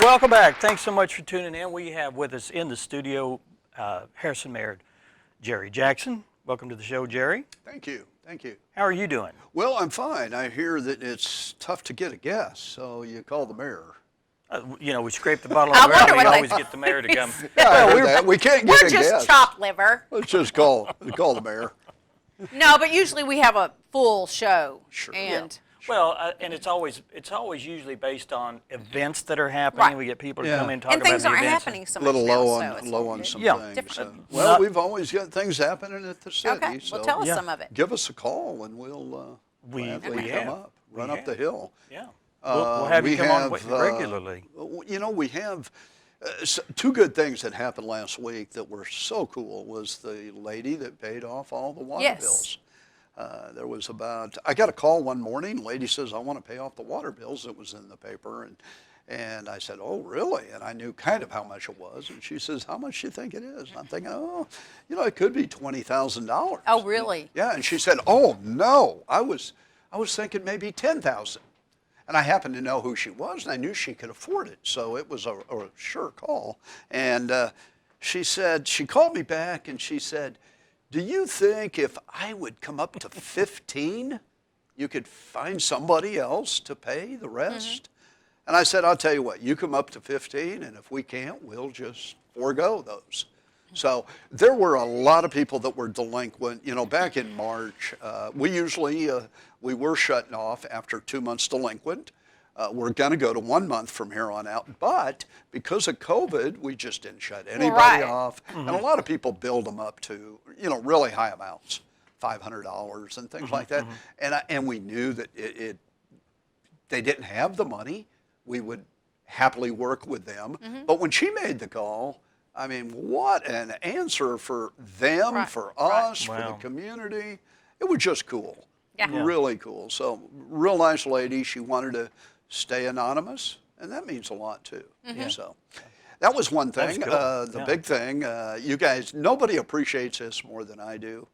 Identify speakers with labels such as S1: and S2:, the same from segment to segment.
S1: Welcome back. Thanks so much for tuning in. We have with us in the studio Harrison Mayor Jerry Jackson. Welcome to the show, Jerry.
S2: Thank you. Thank you.
S1: How are you doing?
S2: Well, I'm fine. I hear that it's tough to get a guest, so you call the mayor.
S1: We scrape the bottle
S3: I
S1: of
S3: wonder
S1: we
S3: what they
S1: always get the mayor to come.
S2: Yeah, I heard that. We can't get
S3: We're
S2: a
S3: just
S2: guest.
S3: chopped liver.
S2: Let's just call the mayor.
S3: No, but usually we have a full show.
S2: Sure.
S3: And
S1: Well, and it's always usually based on events that are happening.
S3: Right.
S1: We get people to
S2: Yeah.
S1: come in and talk
S3: and
S1: about
S3: things
S1: the
S3: aren't
S1: events.
S3: happening so
S2: A
S3: much
S2: little
S3: now,
S2: low
S3: so
S2: on
S3: it's
S2: low
S3: all
S2: on
S3: good.
S2: some
S1: Yeah.
S2: things.
S3: Different.
S2: Well,
S1: Not-
S2: we've always got things happening at the city.
S3: Okay,
S2: So
S3: well, tell us
S1: Yeah.
S3: some of it.
S2: give us a call and we'll
S1: We
S2: gladly
S1: have.
S2: come up,
S1: We
S2: run up
S1: have.
S2: the hill.
S1: Yeah. We'll have you
S2: we
S1: come on
S2: have,
S1: regularly.
S2: We have two good things that happened last week that were so cool. Was the lady that paid off all the water
S3: Yes.
S2: bills. There was I got a call one morning. Lady says, I want to pay off the water bills. It was in the paper. And I said, oh, really? And I knew kind of how much it was. And she says, how much do you think it is? And I'm thinking, it could be $20,000.
S3: Oh, really?
S2: Yeah. And she said, oh, no. I was thinking maybe 10,000. And I happened to know who she was, and I knew she could afford it. So it was a sure call. And she called me back, and she said, do you think if I would come up to 15, you could find somebody else to pay the rest? And I said, I'll tell you what, you come up to 15, and if we can't, we'll just forego those. So there were a lot of people that were delinquent. Back in March, we were shutting off after 2 months delinquent. We're going to go to 1 month from here on out. But because of COVID, we just didn't shut anybody
S3: Right.
S2: off. And a lot of people build them up to, really high amounts, $500 and things like that. And we knew that they didn't have the money. We would happily work with them. But when she made the call, I mean, what an answer for them,
S3: Right.
S2: for us, for the
S1: Wow.
S2: community. It was just cool.
S3: Yeah. Yeah.
S2: Really cool. So, real nice lady. She wanted to stay anonymous, and that means a lot too. So, that was one
S1: That was
S2: thing.
S1: cool.
S2: The
S1: Yeah.
S2: big thing, you guys, nobody appreciates this more than I do.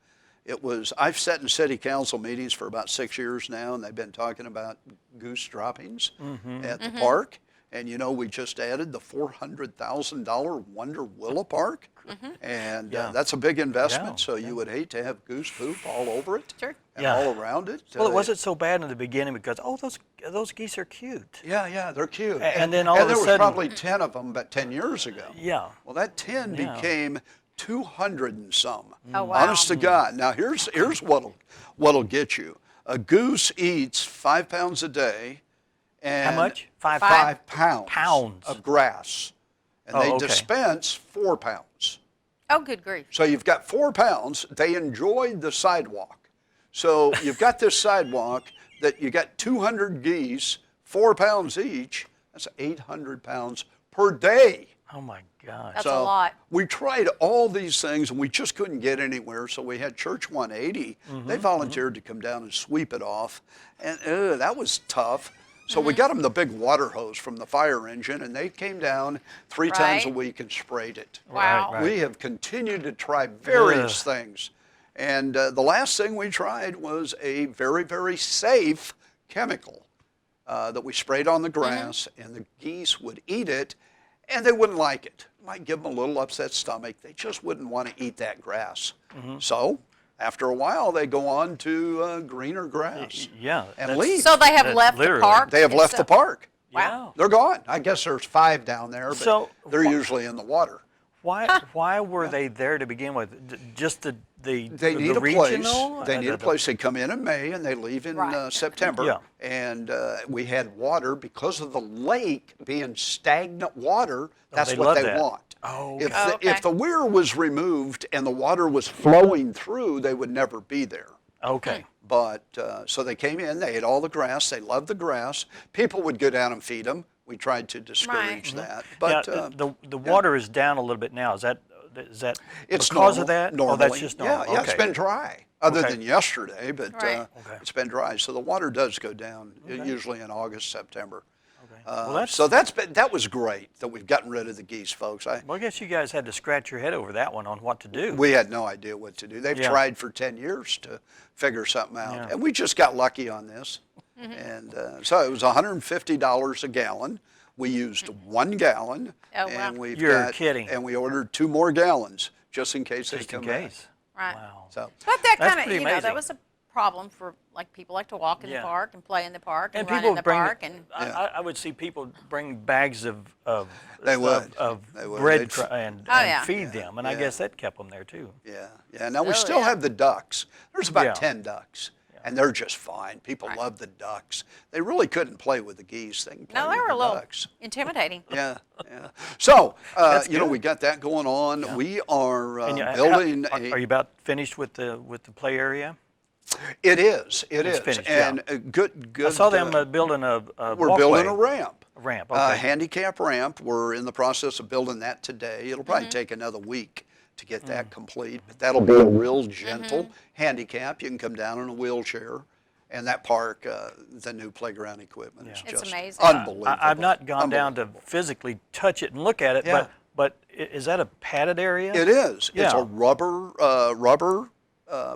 S2: I've sat in city council meetings for about 6 years now, and they've been talking about goose droppings at the park. And we just added the $400,000 Wonder Willa Park. And
S1: Yeah.
S2: that's a big investment,
S1: Yeah.
S2: so you would hate to have goose poop all over it
S3: Sure.
S2: and
S1: Yeah.
S2: all around it.
S1: Well, it wasn't so bad in the beginning because, those geese are cute.
S2: Yeah, they're cute.
S1: And then all of a
S2: there was
S1: sudden-
S2: probably 10 of them about 10 years ago.
S1: Yeah.
S2: Well, that 10
S1: Yeah.
S2: became 200 and some.
S3: Oh, wow.
S2: Honest to God. Now, here's what'll get you. A goose eats 5 pounds a day. And
S1: How much? 5
S2: 5 pounds,
S1: Pounds.
S2: of grass. And
S1: Oh,
S2: they
S1: okay.
S2: dispense 4 pounds.
S3: Oh, good grief.
S2: So you've got 4 pounds. They enjoyed the sidewalk. So you've got this sidewalk that you got 200 geese, 4 pounds each. That's 800 pounds per day.
S1: Oh my gosh.
S3: That's a lot.
S2: We tried all these things and we just couldn't get anywhere. So we had Church 180. They volunteered to come down and sweep it off. And that was tough. So we got them the big water hose from the fire engine, and they came down 3 times a
S3: Right.
S2: week and sprayed it.
S3: Wow.
S1: Right.
S2: We have continued to try various things. And the last thing we tried was a very, very safe chemical that we sprayed on the grass, and the geese would eat it, and they wouldn't like it. It might give them a little upset stomach. They just wouldn't want to eat that grass. So after a while, they go on to greener grass
S1: Yeah.
S2: and
S1: that's-
S2: leave.
S3: So they have
S1: That
S3: left the
S1: literally-
S3: park?
S2: They have left the park.
S3: Wow.
S2: They're gone. I guess there's 5 down there, but
S1: So,
S2: they're usually in the water.
S1: Why were they there to begin with? Just the
S2: They need a place.
S1: regional?
S2: They need a place. They come in May and they leave in
S3: Right.
S2: September.
S1: Yeah.
S2: And we had water because of the lake being stagnant water. That's
S1: they
S2: what
S1: love
S2: they
S1: that.
S2: want.
S1: Oh,
S2: If
S3: okay.
S2: if the weir was removed and the water was flowing through, they would never be there.
S1: Okay.
S2: But so they came in. They ate all the grass. They loved the grass. People would go down and feed them. We tried to discourage that. But
S1: yeah, the water is down a little bit now. Is that
S2: it's
S1: because
S2: normal,
S1: of that?
S2: Normally.
S1: Oh, that's just normal.
S2: Yeah, it's
S1: Okay.
S2: been dry, other
S1: Okay.
S2: than yesterday, but
S3: Right.
S1: Okay.
S2: it's been dry. So the water does go down usually in August, September.
S1: Okay. Well,
S2: So that was great that we've gotten rid of the geese, folks.
S1: well, I guess you guys had to scratch your head over that one on what to do.
S2: We had no idea what to do. They've
S1: Yeah.
S2: tried for 10 years to figure something out,
S1: Yeah.
S2: and we just got lucky on this. And so it was $150 a gallon. We used 1 gallon,
S3: Oh, wow.
S2: and we've
S1: You're
S2: got,
S1: kidding.
S2: and we ordered 2 more gallons just in case
S1: Just
S2: they
S1: in
S2: come back.
S1: case.
S3: Right.
S1: Wow.
S2: So,
S3: But that
S1: That's
S3: kind of,
S1: pretty
S3: that
S1: amazing.
S3: was a problem for, like, people like to walk in
S1: Yeah.
S3: the park and play in the park and run
S1: people
S3: in the
S1: bring.
S3: park. And
S1: I would see people bring bags of
S2: They would.
S1: of
S2: They would.
S1: bread
S2: They'd-
S1: and
S3: Oh, yeah.
S1: feed them, and I
S2: Yeah.
S1: guess that kept them there too.
S2: yeah, yeah. Now we
S3: Oh,
S2: still
S3: yeah.
S2: have the ducks. There's about
S1: Yeah.
S2: 10 ducks, and they're just fine. People
S3: Right.
S2: love the ducks. They really couldn't play with the geese. They can play
S3: no,
S2: with
S3: they were
S2: the
S3: a little
S2: ducks.
S3: intimidating.
S2: Yeah, yeah. So,
S1: That's
S2: you know,
S1: good.
S2: we got that going on. We are
S1: And
S2: building
S1: are you about finished with the play area?
S2: It is. It
S1: It's
S2: is.
S1: finished,
S2: And good.
S1: I saw them building a
S2: we're
S1: walkway.
S2: building a ramp.
S1: A ramp,
S2: A
S1: okay.
S2: handicap ramp. We're in the process of building that today. It'll probably take another week to get
S1: Mm.
S2: that complete, but that'll be a real gentle handicap. You can come down in a wheelchair. And that park, the new playground equipment is
S3: It's
S2: just
S3: amazing.
S2: unbelievable.
S1: I've not gone down to
S2: Unbelievable.
S1: physically touch it and look at it,
S2: Yeah.
S1: but is that a padded area?
S2: It is. It's
S1: Yeah.
S2: a rubber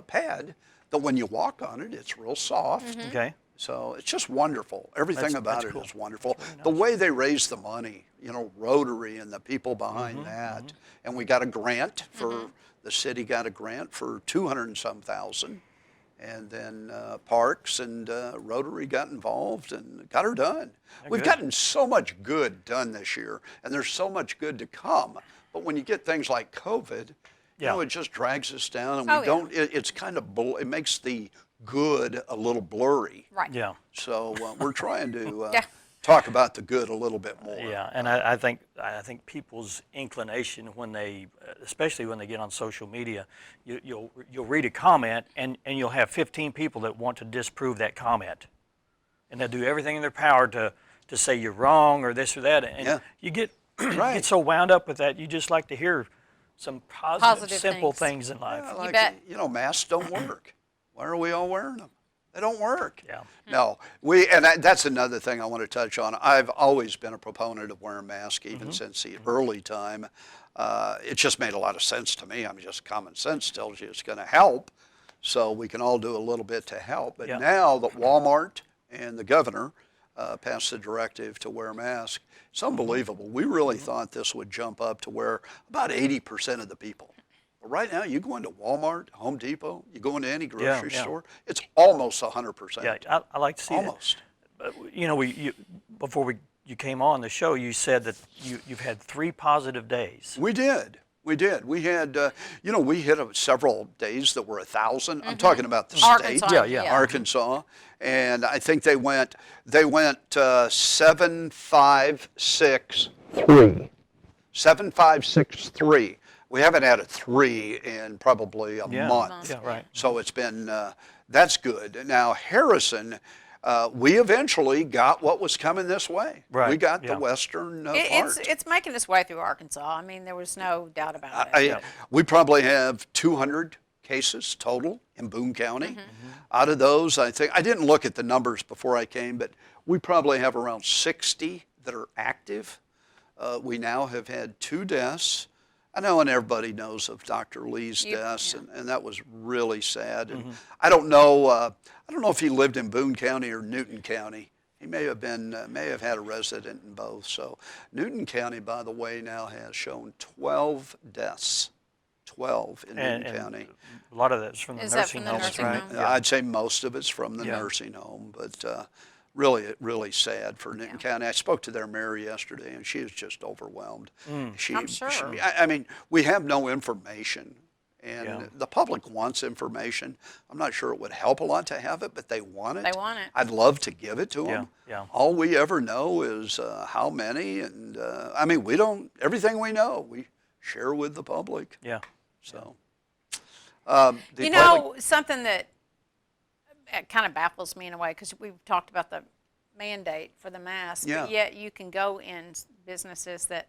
S2: pad that when you walk on it, it's real soft.
S1: Okay.
S2: So it's just wonderful. Everything
S1: That's
S2: about it
S1: cool.
S2: is wonderful. The way they raise the money, you know, Rotary and the people behind that. And we got a grant for, the city got a grant for 200 and some thousand. And then Parks and Rotary got involved and got her done. We've
S1: good.
S2: gotten so much good done this year, and there's so much good to come. But when you get things like COVID, you
S1: Yeah.
S2: know, it just drags us down, and
S3: Oh,
S2: we
S3: yeah.
S2: don't. It's kind of it makes the good a little blurry.
S3: Right.
S1: Yeah.
S2: So we're trying to
S3: Yeah.
S2: talk about the good a little bit more.
S1: Yeah, and I think people's inclination when they, especially when they get on social media, you'll read a comment and you'll have 15 people that want to disprove that comment, and they'll do everything in their power to say you're wrong or this or that, and
S2: Yeah.
S1: you get
S2: Right.
S1: get so wound up with that. You just like to hear some positive
S3: Positive
S1: simple
S3: things.
S1: things in life.
S2: Yeah, like,
S3: bet.
S2: you know, masks don't work. Why are we all wearing them? They don't work.
S1: Yeah.
S2: No, that's another thing I want to touch on. I've always been a proponent of wearing masks, even since the early time. It just made a lot of sense to me. I mean, just common sense tells you it's going to help, so we can all do a little bit to help. But
S1: Yeah.
S2: now that Walmart and the governor passed the directive to wear masks, it's unbelievable. We really thought this would jump up to where about 80% of the people. But right now, you go into Walmart, Home Depot, you go into any grocery
S1: yeah.
S2: store, it's almost 100%.
S1: Yeah, I like to see that.
S2: Almost.
S1: You know, before you came on the show, you said that you've had 3 positive days.
S2: We did. We did. We had, you know, we hit several days that were 1,000. I'm talking about the state,
S3: Arkansas,
S1: Yeah, yeah.
S2: Arkansas, and I think they went 7,563. 7,563. We haven't had a 3 in probably a
S1: Yeah.
S2: month.
S1: Yeah, right.
S2: So it's been, that's good. Now, Harrison, we eventually got what was coming this way.
S1: Right,
S2: We got
S1: yeah.
S2: the western part.
S3: It's making its way through Arkansas. I mean, there was no doubt about it.
S2: We probably have 200 cases total in Boone County. Out of those, I think, I didn't look at the numbers before I came, but we probably have around 60 that are active. We now have had 2 deaths. I know, and everybody knows of Dr. Lee's deaths, and that was really sad. And I don't know if he lived in Boone County or Newton County. He may have had a resident in both. So Newton County, by the way, now has shown 12 deaths. 12 in Newton County.
S1: A lot of that's from the
S3: Is that
S1: nursing
S3: from the
S1: homes,
S3: nursing
S1: right?
S3: home?
S1: Yeah.
S2: I'd say most of it's from the
S1: Yeah.
S2: nursing home, but really sad for Newton County. I spoke to their mayor yesterday, and she is just overwhelmed.
S1: Mm.
S3: I'm sure.
S2: I mean, we have no information, and
S1: Yeah.
S2: the public wants information. I'm not sure it would help a lot to have it, but they want it.
S3: They want it.
S2: I'd love to give it to them.
S1: yeah.
S2: All we ever know is how many, and I mean, everything we know, we share with the public.
S1: Yeah.
S2: So,
S3: You know, something that kind of baffles me in a way, because we've talked about the mandate for the mask,
S2: Yeah.
S3: but yet you can go in businesses that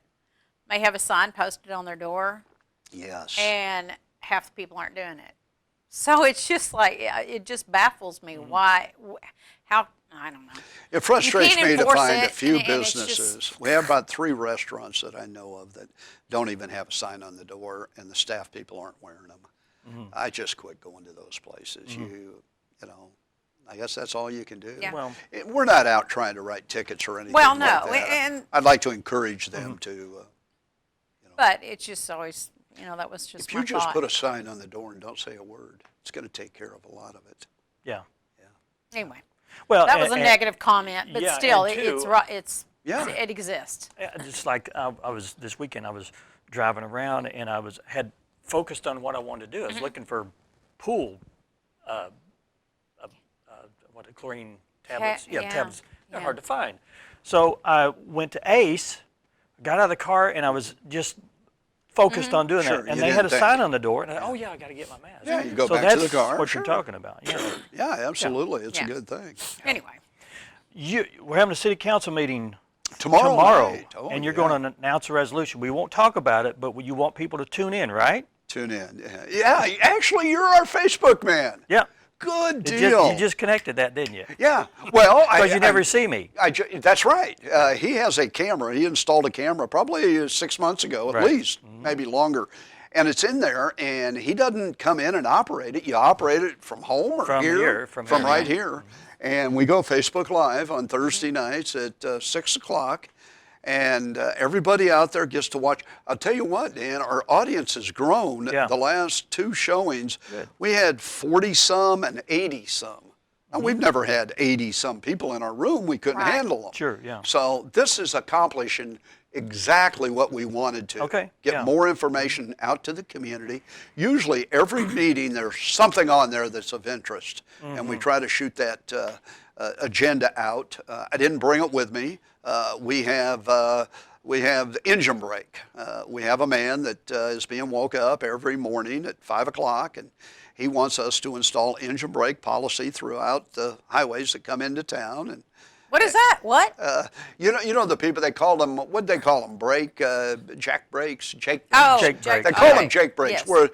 S3: may have a sign posted on their door,
S2: yes.
S3: and half the people aren't doing it. So it's just like, it just baffles me why, how, I don't know.
S2: It frustrates
S3: can't
S2: me to
S3: enforce
S2: find a
S3: it,
S2: few
S3: and it's just-
S2: businesses. We have about 3 restaurants that I know of that don't even have a sign on the door, and the staff people aren't wearing them. I just quit going to those places. You know, I guess that's all you can do.
S3: Yeah.
S1: Well,
S2: We're not out trying to write tickets or anything
S3: Well,
S2: like
S3: no,
S2: that.
S3: and-
S2: I'd like to encourage them to,
S3: But it's just always, that was just
S2: if
S3: my
S2: you just
S3: thought.
S2: put a sign on the door and don't say a word, it's going to take care of a lot of it.
S1: yeah.
S3: Anyway,
S1: Well,
S3: that was a
S1: and-
S3: negative comment, but
S1: yeah,
S3: still,
S1: and
S3: it's
S1: two-
S3: right.
S2: Yeah.
S3: It exists.
S1: Just like I was this weekend, I was driving around and had focused on what I wanted to do. I was looking for pool, chlorine tablets.
S3: yeah,
S1: Tablets. They're
S3: yeah.
S1: hard to find. So I went to Ace, got out of the car, and I was just focused on doing
S2: Sure,
S1: that. And
S2: you
S1: they had
S2: didn't
S1: a
S2: think.
S1: sign on the door, and I I got to get my mask.
S2: Yeah, you go
S1: so
S2: back to the
S1: that's
S2: car,
S1: what
S2: sure.
S1: you're talking about. Yeah.
S2: Yeah, absolutely. It's
S3: Yeah.
S2: a good thing.
S3: Anyway,
S1: We're having a city council meeting
S2: Tomorrow night. Oh,
S1: and you're
S2: yeah.
S1: going to announce a resolution. We won't talk about it, but you want people to tune in, right?
S2: Tune in. Yeah, actually, you're our Facebook man.
S1: Yeah.
S2: Good
S1: You
S2: deal.
S1: you just connected that, didn't you?
S2: Yeah. Well,
S1: Because you never see me.
S2: That's right. He has a camera. He installed a camera probably 6 months ago, at
S1: Right.
S2: least, maybe longer. And it's in there, and he doesn't come in and operate it. You operate it from home or
S1: From here, from here,
S2: right
S1: yeah.
S2: here. And we go Facebook Live on Thursday nights at 6 o'clock. And everybody out there gets to watch. I'll tell you what, Dan, our audience has grown.
S1: Yeah.
S2: The last two showings,
S1: Good.
S2: we had 40-some and 80-some. Now, we've never had 80-some people in our room. We couldn't
S3: Right.
S2: handle them.
S1: Sure, yeah.
S2: So this is accomplishing exactly what we wanted to.
S1: Okay,
S2: Get
S1: yeah.
S2: more information out to the community. Usually every meeting there's something on there that's of interest, and we try to shoot that agenda out. I didn't bring it with me. We have engine brake. We have a man that is being woke up every morning at 5 o'clock, and he wants us to install engine brake policy throughout the highways that come into town. And
S3: what is that? What?
S2: you know the people, they call them, what'd they call them? Jack brakes, Jake.
S3: Oh,
S1: Jake
S3: Jake.
S1: brake.
S2: They call them
S3: Okay.
S2: Jake brakes,
S3: Yes.
S2: where,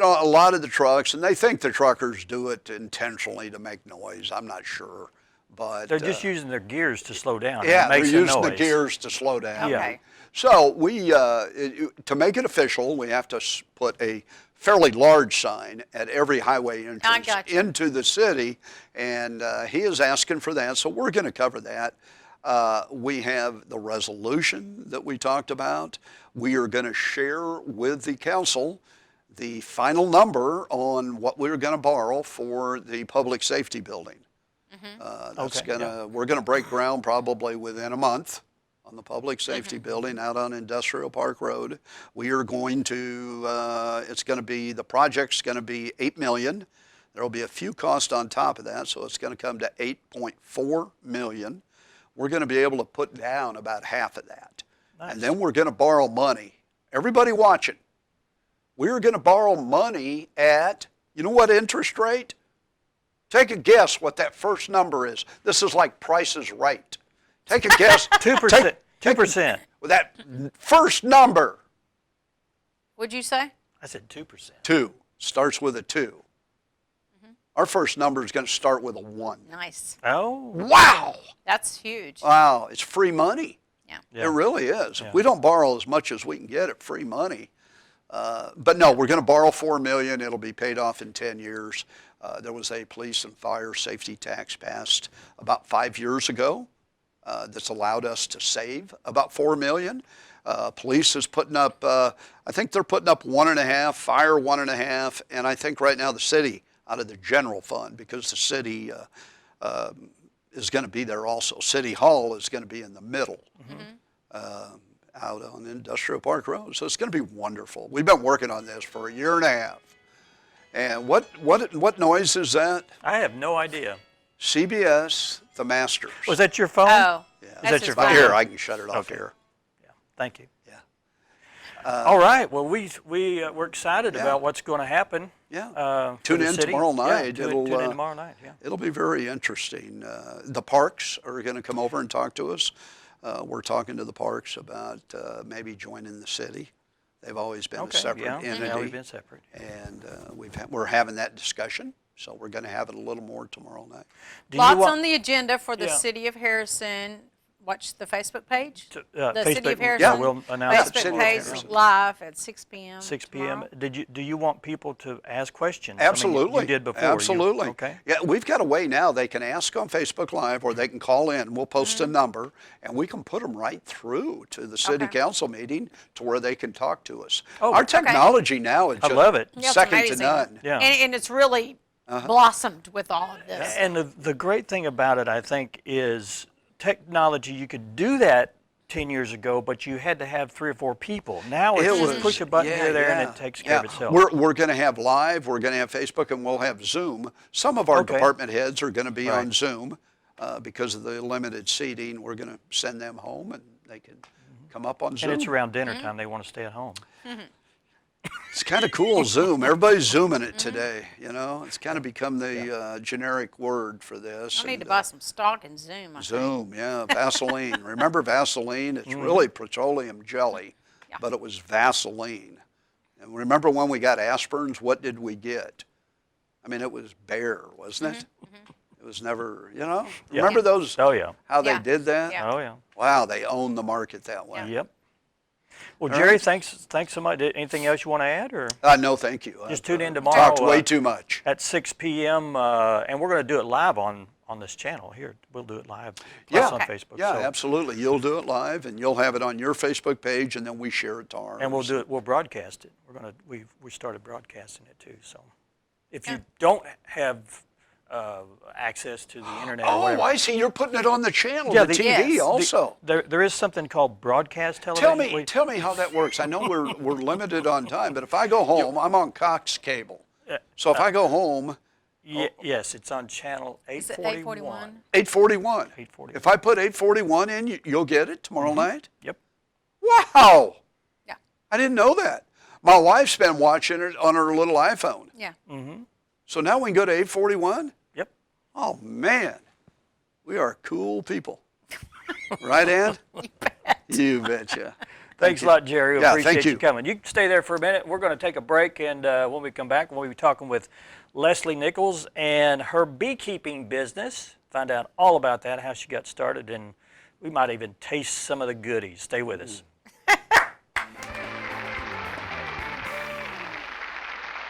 S2: a lot of the trucks, and they think the truckers do it intentionally to make noise. I'm not sure, but
S1: They're just using their gears to slow down.
S2: yeah,
S1: and it
S2: they're
S1: makes
S2: using
S1: a
S2: the
S1: noise.
S2: gears to slow down.
S3: Okay.
S2: So we, to make it official, we have to put a fairly large sign at every highway entrance
S3: gotcha.
S2: into the city, and he is asking for that. So we're going to cover that. We have the resolution that we talked about. We are going to share with the council the final number on what we're going to borrow for the public safety building. That's
S1: Okay,
S2: we're gonna break ground probably within a month on the public safety building out on Industrial Park Road. We are going to, the project's gonna be $8 million. There'll be a few costs on top of that, so it's gonna come to $8.4 million. We're gonna be able to put down about half of that.
S1: Nice.
S2: And then we're gonna borrow money. Everybody watching, we're gonna borrow money at, you know what interest rate? Take a guess what that first number is. This is like Price is Right. Take a guess.
S1: 2%. 2%.
S2: With that first number.
S3: What'd you say?
S1: I said 2%.
S2: 2. Starts with a 2. Our first number is going to start with a 1.
S3: Nice.
S1: Oh.
S2: Wow.
S3: That's huge.
S2: Wow. It's free money.
S3: Yeah.
S1: Yeah.
S2: It really is.
S1: Yeah.
S2: If we don't borrow as much as we can get at free money. But no, we're going to borrow $4 million. It'll be paid off in 10 years. There was a police and fire safety tax passed about 5 years ago that's allowed us to save about $4 million. Police is putting up, I think they're putting up 1.5, fire 1.5, and I think right now the city out of the general fund, because the city is going to be there also. City Hall is going to be in the middle. Out on Industrial Park Road. So it's going to be wonderful. We've been working on this for 1.5 years. And what noise is that?
S1: I have no idea.
S2: CBS, the Masters.
S1: Was that your phone?
S3: Oh.
S2: Yeah.
S3: That's
S1: that
S3: his
S1: your
S3: phone.
S1: phone?
S2: Here, I can shut it off
S1: Okay.
S2: here.
S1: Thank you.
S2: Yeah.
S1: All right. Well, we're excited
S2: Yeah.
S1: about what's going to happen.
S2: Yeah.
S1: For
S2: Tune
S1: the
S2: in
S1: city.
S2: tomorrow
S1: Yeah,
S2: night.
S1: tune in tomorrow night. Yeah.
S2: It'll be very interesting. The parks are going to come over and talk to us. We're talking to the parks about maybe joining the city. They've always been a
S1: Okay.
S2: separate
S1: Yeah.
S2: entity.
S1: Yeah, we've been separate.
S2: And we're having that discussion. So we're going to have it a little more tomorrow night.
S1: Do you
S3: Lots
S1: want-
S3: on the agenda for the
S1: Yeah.
S3: city of Harrison watch the Facebook page?
S1: The
S3: City of
S1: Facebook,
S3: Harrison?
S1: yeah, we'll announce it
S3: Facebook
S2: City of
S3: page
S2: Harrison.
S3: live at 6 p.m.
S1: 6 p.m.
S3: tomorrow.
S1: Do you want people to ask questions? I mean,
S2: Absolutely.
S1: you did before.
S2: Absolutely.
S1: Okay.
S2: Yeah, we've got a way now. They can ask on Facebook Live or they can call in. We'll post a number and we can put them right through to the city
S3: Okay.
S2: council meeting to where they can talk to us.
S1: Oh,
S2: Our
S1: okay.
S2: technology now is
S1: I
S2: just
S1: love it.
S3: Yeah, it's
S2: second to
S3: amazing.
S2: none.
S1: Yeah.
S3: And it's really blossomed with all of this.
S1: And the great thing about it, I think, is technology. You could do that 10 years ago, but you had to have 3 or 4 people. Now it's just push a button here, there, and it takes care of itself.
S2: We're going to have live, we're going to have Facebook, and we'll have Zoom. Some of our
S1: Okay.
S2: department heads are going to be on
S1: Right.
S2: Zoom because of the limited seating. We're going to send them home and they can come up on Zoom.
S1: And it's around dinner time. They want to stay at home.
S2: It's kind of cool, Zoom. Everybody's Zooming it today, you know. It's kind of become the generic word for this.
S3: I need
S2: and,
S3: to buy some stock in Zoom. I think.
S2: Zoom, yeah, Vaseline. Remember Vaseline? It's really petroleum jelly,
S3: Yeah.
S2: but it was Vaseline. And remember when we got aspirins, what did we get? I mean, it was Bayer, wasn't it? It was never, you know.
S1: Yeah.
S2: Remember those?
S1: Oh, yeah.
S2: How they
S3: Yeah.
S2: did that?
S3: Yeah.
S1: Oh, yeah.
S2: Wow, they owned the market that way.
S1: Yep. Well, Jerry, thanks so much. Anything else you want to add, or
S2: No, thank you.
S1: just
S2: I've,
S1: tune in tomorrow?
S2: Talked way too much.
S1: At 6 p.m. And we're going to do it live on this channel here. We'll do it live.
S2: Yeah.
S1: Plus on Facebook.
S2: Yeah,
S1: so.
S2: absolutely. You'll do it live, and you'll have it on your Facebook page, and then we share it to ours.
S1: And we'll do it. We'll broadcast it. We started broadcasting it too. So, if you don't have access to the internet, or
S2: Oh,
S1: whatever,
S2: I see. You're putting it on the channel,
S1: Yeah,
S2: the
S1: the-
S2: TV
S3: Yes.
S2: also.
S1: there is something called broadcast television.
S2: Tell me how that works. I know we're limited on time, but if I go home, I'm on Cox Cable. So if I go home,
S1: Yes, it's on channel
S3: Is it
S1: 841.
S2: 841.
S1: 841.
S2: If I put 841 in, you'll get it tomorrow night?
S1: Yep.
S2: Wow.
S3: Yeah.
S2: I didn't know that. My wife's been watching it on her little iPhone.
S3: Yeah.
S2: So now we can go to 841?
S1: Yep.
S2: Oh, man. We are cool people. Right, Ann? You betcha.
S1: Thanks a lot, Jerry. We
S2: Yeah,
S1: appreciate
S2: thank
S1: you
S2: you.
S1: coming. You can stay there for a minute. We're going to take a break, and when we come back, we'll be talking with Leslie Nichols and her beekeeping business. Find out all about that, how she got started, and we might even taste some of the goodies. Stay with us.